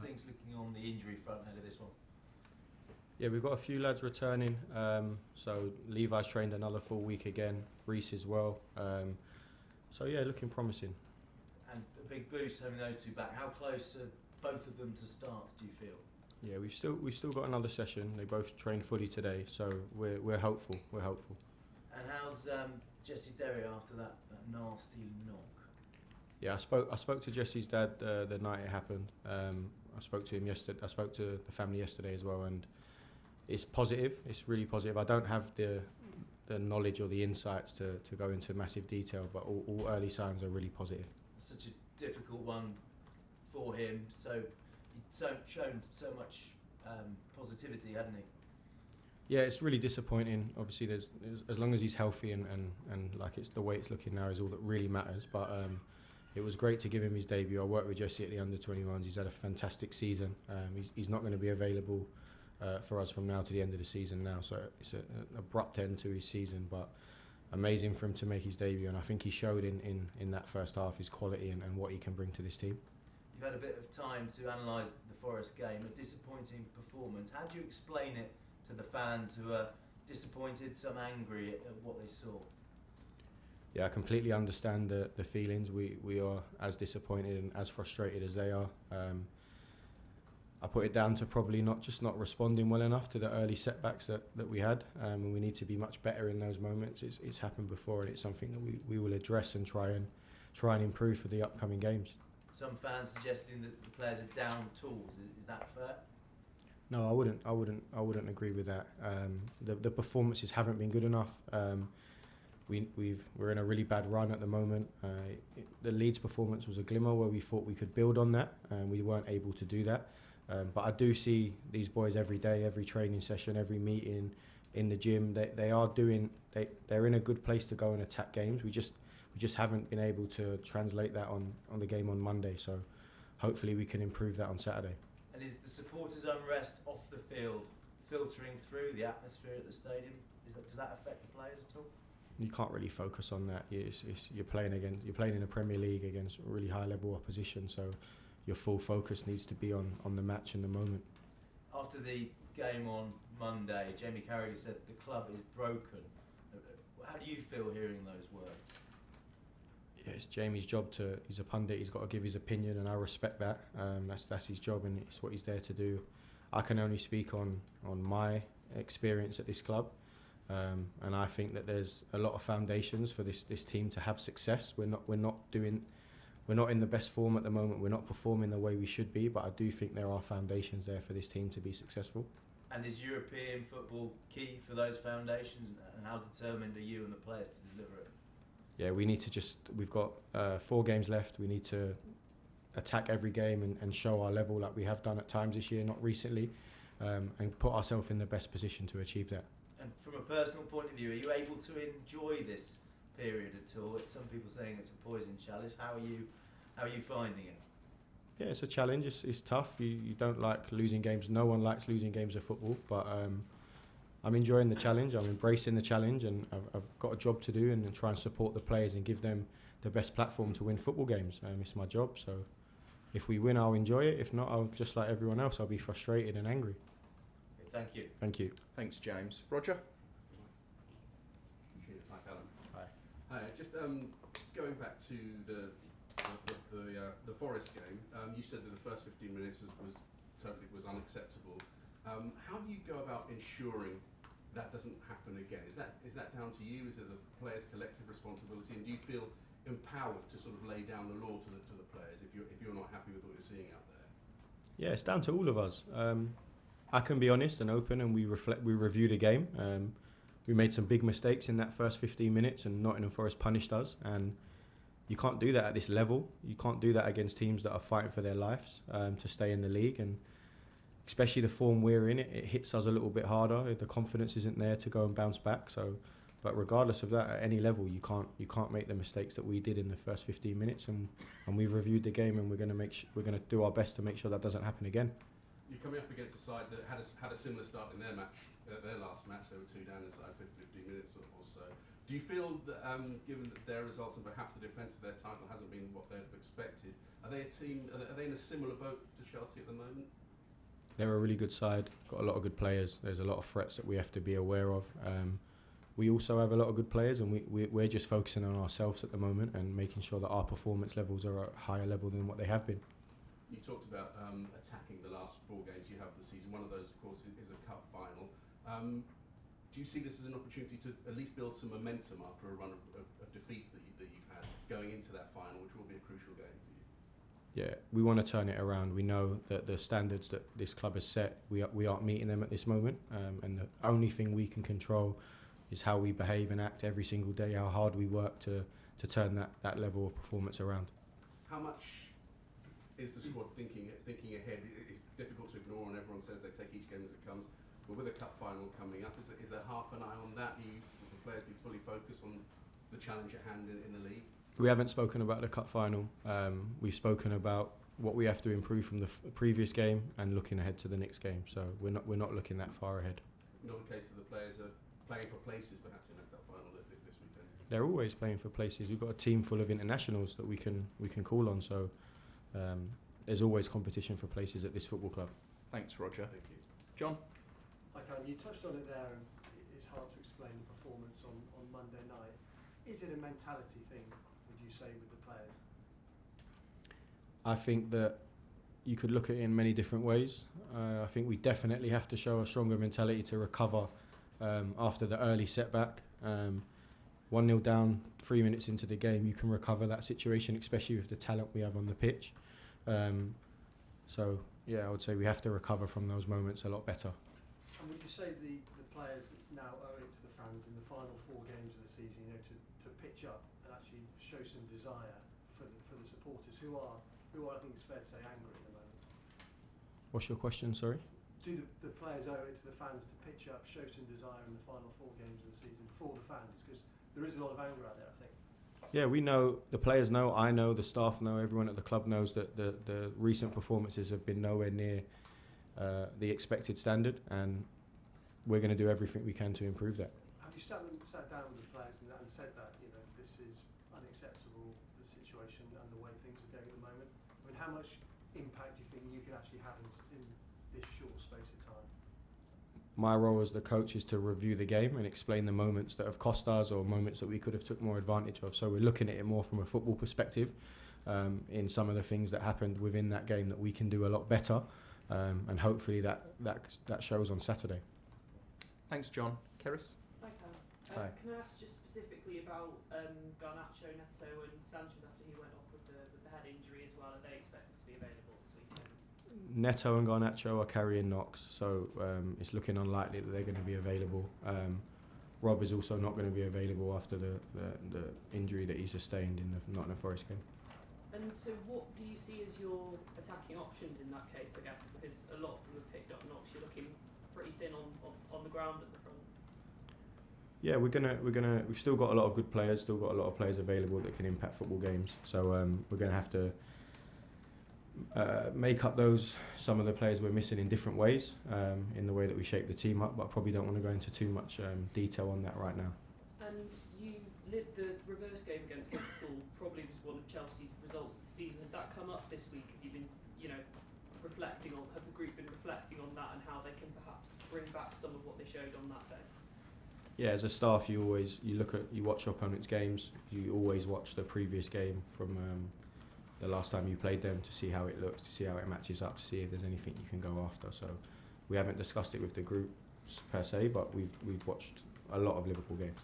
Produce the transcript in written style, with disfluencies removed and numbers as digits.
things looking on the injury front ahead of this one? Yeah, we've got a few lads returning. So Levi's trained another full week again. Reece as well. So yeah, looking promising. And a big boost having those two back. How close are both of them to starts, do you feel? Yeah, we've still got another session. They both trained fully today, so we're hopeful. We're hopeful. And how's Jesse Derry after that nasty knock? Yeah, I spoke to Jesse's dad the night it happened. I spoke to him yesterday. I spoke to the family yesterday as well, and it's positive. It's really positive. I don't have the knowledge or the insights to go into massive detail, but all early signs are really positive. Such a difficult one for him. So he's shown so much positivity, hadn't he? Yeah, it's really disappointing. Obviously, there's as long as he's healthy and like it's the way it's looking now is all that really matters. But it was great to give him his debut. I worked with Jesse at the under-21s. He's had a fantastic season. He's not going to be available for us from now to the end of the season now. So it's an abrupt end to his season, but amazing for him to make his debut. And I think he showed in that first half his quality and what he can bring to this team. You've had a bit of time to analyse the Forest game. A disappointing performance. How do you explain it to the fans who are disappointed, some angry at what they saw? Yeah, I completely understand the feelings. We are as disappointed and as frustrated as they are. I put it down to probably not responding well enough to the early setbacks that we had, and we need to be much better in those moments. It's happened before, and it's something that we will address and try and improve for the upcoming games. Some fans suggesting that the players are down tools. Is that fair? No, I wouldn't agree with that. The performances haven't been good enough. We're in a really bad run at the moment. The Leeds performance was a glimmer where we thought we could build on that, and we weren't able to do that. But I do see these boys every day, every training session, every meeting in the gym. They're in a good place to go and attack games. We just haven't been able to translate that on the game on Monday. So hopefully we can improve that on Saturday. And is the supporters' unrest off the field filtering through the atmosphere at the stadium? Does that affect the players at all? You can't really focus on that. You're playing in the Premier League against really high level opposition. So your full focus needs to be on the match and the moment. After the game on Monday, Jamie Carragher said the club is broken. How do you feel hearing those words? Yeah, it's Jamie's job he's a pundit, he's got to give his opinion, and I respect that. That's his job, and it's what he's there to do. I can only speak on my experience at this club, and I think that there's a lot of foundations for this team to have success. We're not in the best form at the moment. We're not performing the way we should be, but I do think there are foundations there for this team to be successful. And is European football key for those foundations, and how determined are you and the players to deliver it? Yeah, we've got 4 games left. We need to attack every game and show our level like we have done at times this year, not recently, and put ourselves in the best position to achieve that. And from a personal point of view, are you able to enjoy this period at all? Some people saying it's a poison chalice. How are you finding it? Yeah, it's a challenge. It's tough. You don't like losing games. No one likes losing games of football, but I'm enjoying the challenge. I'm embracing the challenge, and I've got a job to do and try and support the players and give them the best platform to win football games. It's my job, so if we win, I'll enjoy it. If not, I'll just like everyone else, I'll be frustrated and angry. Okay, thank you. Thank you. Thanks, James. Roger? Hi, Calum. Hi. Hi. Just going back to the Forest game, you said that the first 15 minutes was unacceptable. How do you go about ensuring that doesn't happen again? Is that down to you? Is it the players' collective responsibility? And do you feel empowered to sort of lay down the law to the players if you're not happy with what you're seeing out there? Yeah, it's down to all of us. I can be honest and open, and we review the game. We made some big mistakes in that first 15 minutes, and Nottingham Forest punished us. And you can't do that at this level. You can't do that against teams that are fighting for their lives to stay in the league. And especially the form we're in, it hits us a little bit harder. The confidence isn't there to go and bounce back. But regardless of that, at any level, you can't make the mistakes that we did in the first 15 minutes. And we've reviewed the game, and we're going to do our best to make sure that doesn't happen again. you're coming up against a side that had a similar start in their last match. They were 2 down inside 15 minutes or so. Do you feel that, given that their results and perhaps the defence of their title hasn't been what they'd have expected, are they a team? Are they in a similar boat to Chelsea at the moment? They're a really good side. Got a lot of good players. There's a lot of threats that we have to be aware of. We also have a lot of good players, and we're just focusing on ourselves at the moment and making sure that our performance levels are at a higher level than what they have been. You talked about attacking the last 4 games you have of the season. One of those, of course, is a cup final. Do you see this as an opportunity to at least build some momentum after a run of defeats that you've had going into that final, which will be a crucial game for you? Yeah, we want to turn it around. We know that the standards that this club has set, we aren't meeting them at this moment, and the only thing we can control is how we behave and act every single day, how hard we work to turn that level of performance around. How much is the squad thinking ahead? It's difficult to ignore, and everyone says they take each game as it comes. But with a cup final coming up, is there half an eye on that? Will the players be fully focused on the challenge at hand in the league? We haven't spoken about the cup final. We've spoken about what we have to improve from the previous game and looking ahead to the next game. So we're not looking that far ahead. Not the case that the players are playing for places, perhaps in that cup final this weekend. They're always playing for places. We've got a team full of internationals that we can call on. So there's always competition for places at this football club. Thanks, Roger. Thank you. John? Hi, Calum. You touched on it there, and it's hard to explain the performance on Monday night. Is it a mentality thing, would you say, with the players? I think that you could look at it in many different ways. I think we definitely have to show a stronger mentality to recover after the early setback. 1-0 down, 3 minutes into the game, you can recover that situation, especially with the talent we have on the pitch. So, yeah, I would say we have to recover from those moments a lot better. And would you say the players now owe it to the fans in the final 4 games of the season, to pitch up and actually show some desire for the supporters who are, I think it's fair to say, angry at the moment? What's your question, sorry? Do the players owe it to the fans to pitch up, show some desire in the final 4 games of the season for the fans? Because there is a lot of anger out there, I think. Yeah, we know, the players know, I know, the staff know, everyone at the club knows that the recent performances have been nowhere near the expected standard, and we're going to do everything we can to improve that. Have you sat down with the players and said that, this is unacceptable, the situation and the way things are going at the moment? I mean, how much impact do you think you could actually have in this short space of time? My role as the coach is to review the game and explain the moments that have cost us or moments that we could have took more advantage of. So we're looking at it more from a football perspective, in some of the things that happened within that game that we can do a lot better, and hopefully that shows on Saturday. Thanks, John. Keris? Hi, Calum. Hi. Can I ask just specifically about Garnacho, Neto and Sanchez after he went off with the head injury as well? Are they expected to be available this weekend? Neto and Garnacho are carrying knocks, so it's looking unlikely that they're going to be available. Rob is also not going to be available after the injury that he sustained in the Nottingham Forest game. And so what do you see as your attacking options in that case, I guess? Because a lot of them have picked up knocks. You're looking pretty thin on the ground at the front. Yeah, we've still got a lot of good players, still got a lot of players available that can impact football games. So we're going to have to make up some of the players we're missing in different ways, in the way that we shape the team up, but I probably don't want to go into too much detail on that right now. And the reverse game against Liverpool probably was one of Chelsea's results of the season. Has that come up this week? Have you been, have the group been reflecting on that and how they can perhaps bring back some of what they showed on that day? Yeah, as a staff, you watch your opponents' games. You always watch the previous game from the last time you played them to see how it looks, to see how it matches up, to see if there's anything you can go after. So we haven't discussed it with the group per se, but we've watched a lot of Liverpool games.